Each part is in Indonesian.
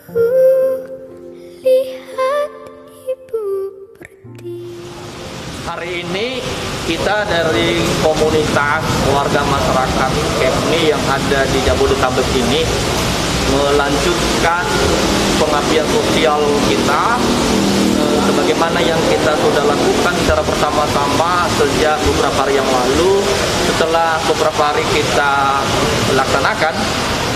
Ku lihat ibu pergi. Hari ini kita dari komunitas warga masyarakat KEPNI yang ada di Jabodetabek ini melanjutkan pengabdian sosial kita sebagaimana yang kita sudah lakukan secara bersama-sama sejak beberapa hari yang lalu. Setelah beberapa hari kita laksanakan,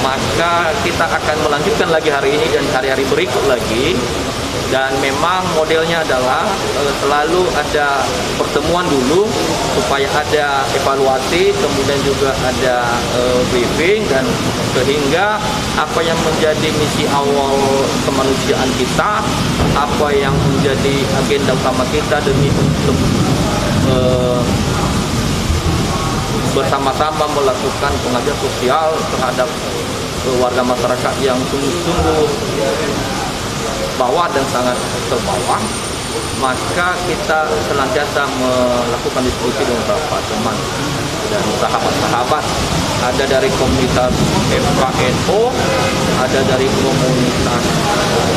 maka kita akan melanjutkan lagi hari ini dan hari-hari berikut lagi. Dan memang modelnya adalah selalu ada pertemuan dulu supaya ada evaluasi, kemudian juga ada briefing, dan sehingga apa yang menjadi misi awal kemanusiaan kita, apa yang menjadi agenda utama kita demi untuk bersama-sama melakukan pengabdian sosial terhadap warga masyarakat yang sungguh-sungguh bawah dan sangat terbawah, maka kita senantiasa melakukan diskusi dengan beberapa teman dan sahabat-sahabat. Ada dari komunitas FKNO, ada dari komunitas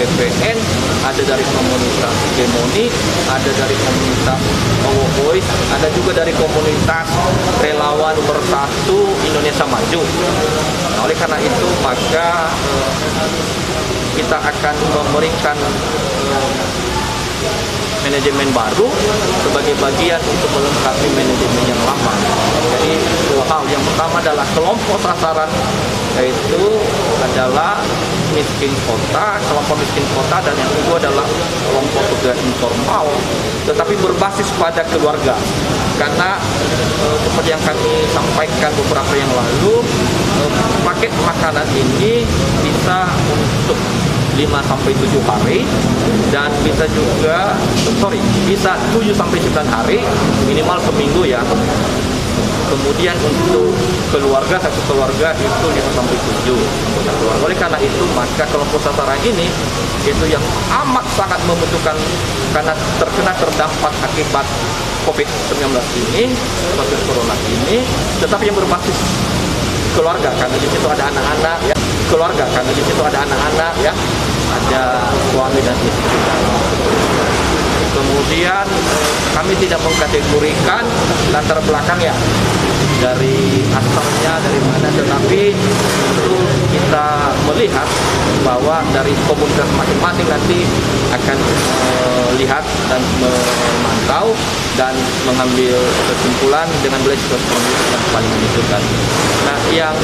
PPN, ada dari komunitas Gemoni, ada dari komunitas Power Voice, ada juga dari komunitas Relawan Bersatu Indonesia Maju. Nah, oleh karena itu maka kita akan memberikan manajemen baru sebagai bagian untuk melengkapi manajemen yang lama. Jadi dua hal, yang pertama adalah kelompok sasaran, yaitu adalah miskin kota, kelompok miskin kota, dan yang kedua adalah kelompok pekerja informal, tetapi berbasis pada keluarga. Karena seperti yang kami sampaikan beberapa yang lalu, paket makanan ini bisa untuk 5-7 hari dan bisa juga bisa 7-9 hari, minimal seminggu ya. Kemudian untuk keluarga, satu keluarga itu 5-7 keluarga. Oleh karena itu maka kelompok sasaran ini itu yang amat sangat membutuhkan karena terkena terdampak akibat COVID-19 ini, virus corona ini, tetapi yang berbasis keluarga, karena di situ ada anak-anak ya, keluarga karena di situ ada anak-anak ya, ada suami dan istri. Kemudian kami tidak mengkategorikan latar belakang ya, dari asalnya dari mana, tetapi itu kita melihat bahwa dari komunitas masing-masing nanti akan melihat dan memantau dan mengambil kesimpulan dengan melihat situasi yang paling menentukan. Nah, yang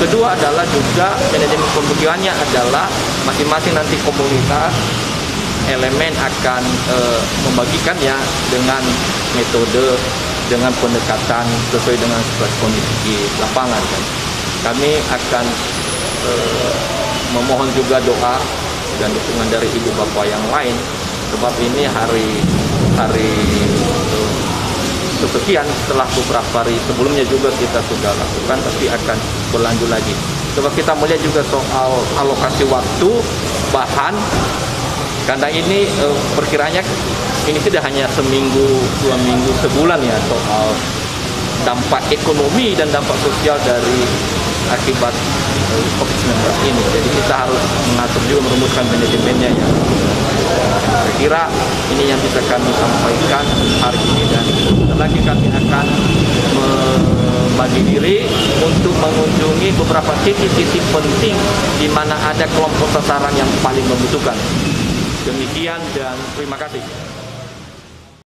kedua adalah juga manajemen pembagiannya adalah masing-masing nanti komunitas elemen akan membagikan ya dengan metode, dengan pendekatan sesuai dengan situasi kondisi di lapangan. Dan kami akan memohon juga doa dan dukungan dari ibu bapak yang lain, sebab ini hari kesekian setelah beberapa hari sebelumnya juga kita sudah lakukan, tapi akan berlanjut lagi. Sebab kita melihat juga soal alokasi waktu, bahan, karena ini perkiranya ini tidak hanya seminggu, 2 minggu, sebulan ya, soal dampak ekonomi dan dampak sosial dari akibat COVID-19 ini. Jadi kita harus mengatur juga, merumuskan manajemennya ya. Saya kira ini yang bisa kami sampaikan hari ini, dan lagi kami akan membagi diri untuk mengunjungi beberapa titik-titik penting di mana ada kelompok sasaran yang paling membutuhkan. Demikian dan terima kasih.